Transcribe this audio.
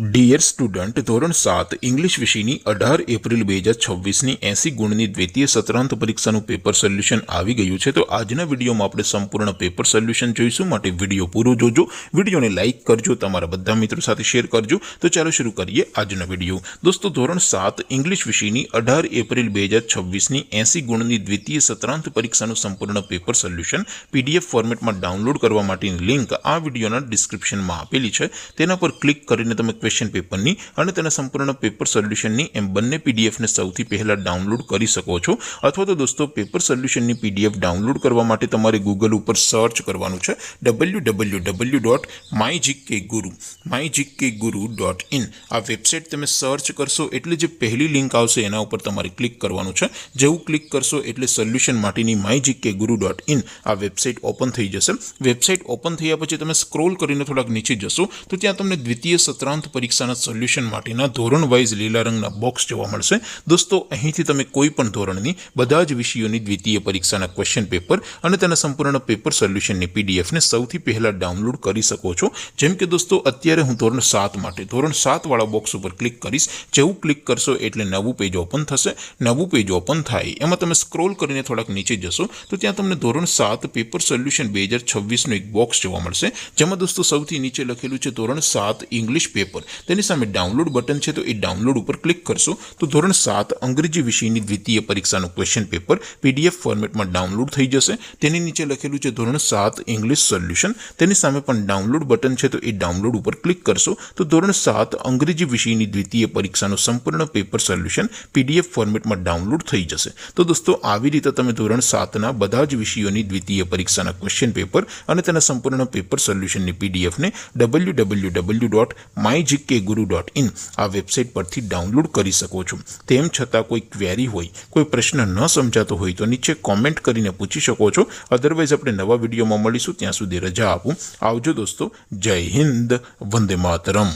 Dear student ધોરણ 7 English વિષયની 18 April 2026ની 80 ગુણની દ્વિતીય સત્રાંત પરીક્ષાનું પેપર સોલ્યુશન આવી ગયું છે। તો આજના વિડીયોમાં આપણે સંપૂર્ણ પેપર સોલ્યુશન જોઈશું, માટે વિડીયો પૂરો જોજો, વિડીયોને લાઇક કરજો, તમારા બધા મિત્રો સાથે શેર કરજો। તો ચાલો શરૂ કરીએ આજનો વિડીયો। દોસ્તો, ધોરણ 7 ઇંગ્લિશ વિષયની 18 એપ્રિલ 2026ની 80 ગુણની દ્વિતીય સત્રાંત પરીક્ષાનું સંપૂર્ણ પેપર સોલ્યુશન પીડીએફ ફોર્મેટમાં ડાઉનલોડ કરવા માટેની લિંક આ વિડીયોના ડિસ્ક્રિપ્શનમાં આપેલી છે। તેના પર ક્લિક કરીને તમે ક્વેશ્ચન પેપરની અને તેના સંપૂર્ણ પેપર સોલ્યુશનની એમ બંને પીડીએફને સૌથી પહેલા ડાઉનલોડ કરી શકો છો। અથવા તો દોસ્તો, પેપર સોલ્યુશનની પીડીએફ ડાઉનલોડ કરવા માટે તમારે ગૂગલ ઉપર સર્ચ કરવાનું છે www.mygkguru.in। આ વેબસાઇટ તમે સર્ચ કરશો એટલે જે પહેલી લિંક આવશે એના ઉપર તમારે ક્લિક કરવાનું છે। જેવું ક્લિક કરશો એટલે સોલ્યુશન માટેની mygkguru.in આ વેબસાઇટ ઓપન થઈ જશે। વેબસાઇટ ઓપન થયા પછી તમે સ્ક્રોલ કરીને થોડાક નીચે જશો તો ત્યાં તમને દ્વિતીય સત્રાંત પરીક્ષાના સોલ્યુશન માટેના ધોરણ વાઇઝ લીલા રંગના બોક્સ જોવા મળશે। દોસ્તો, અહીંથી તમે કોઈ પણ ધોરણની બધા જ વિષયોની દ્વિતીય પરીક્ષાના ક્વેશ્ચન પેપર અને તેના સંપૂર્ણ પેપર સોલ્યુશનની પીડીએફને સૌથી પહેલા ડાઉનલોડ કરી શકો છો। જેમ કે દોસ્તો, અત્યારે હું ધોરણ 7 માટે ધોરણ 7 વાળા બોક્સ ઉપર ક્લિક કરીશ। જેવું ક્લિક કરશો એટલે નવું પેજ ઓપન થશે। નવું પેજ ઓપન થાય એમાં તમે સ્ક્રોલ કરીને થોડાક નીચે જશો તો ત્યાં તમને ધોરણ 7 પેપર સોલ્યુશન 2026નું એક બોક્સ જોવા મળશે, જેમાં દોસ્તો સૌથી નીચે લખેલું છે ધોરણ 7 ઇંગ્લિશ પેપર। તેની સામે ડાઉનલોડ બટન છે, તો એ ડાઉનલોડ ઉપર ક્લિક કરશો તો ધોરણ 7 અંગ્રેજી વિષયની દ્વિતીય પરીક્ષાનું ક્વેશ્ચન પેપર પીડીએફ ફોર્મેટમાં ડાઉનલોડ થઈ જશે। તેની નીચે લખેલું છે ધોરણ 7 ઇંગ્લિશ સોલ્યુશન। તેની સામે પણ ડાઉનલોડ બટન છે, તો એ ડાઉનલોડ ઉપર ક્લિક કરશો તો ધોરણ 7 અંગ્રેજી વિષયની દ્વિતીય પરીક્ષાનું સંપૂર્ણ પેપર સોલ્યુશન પીડીએફ ફોર્મેટમાં ડાઉનલોડ થઈ જશે। તો દોસ્તો, આવી રીતે તમે ધોરણ 7ના બધા જ વિષયોની દ્વિતીય પરીક્ષાના ક્વેશ્ચન પેપર અને તેના સંપૂર્ણ પેપર સોલ્યુશનની પીડીએફને www.mygkguru.in આ વેબસાઇટ પરથી ડાઉનલોડ કરી શકો છો। તેમ છતાં કોઈ ક્વેરી હોય, કોઈ પ્રશ્ન ન સમજાતો હોય તો નીચે કોમેન્ટ કરીને પૂછી શકો છો। અધરવાઇઝ આપણે નવા વિડીયોમાં મળીશું, ત્યાં સુધી રજા આપું। આવજો દોસ્તો, જય હિન્દ, વંદે માતરમ।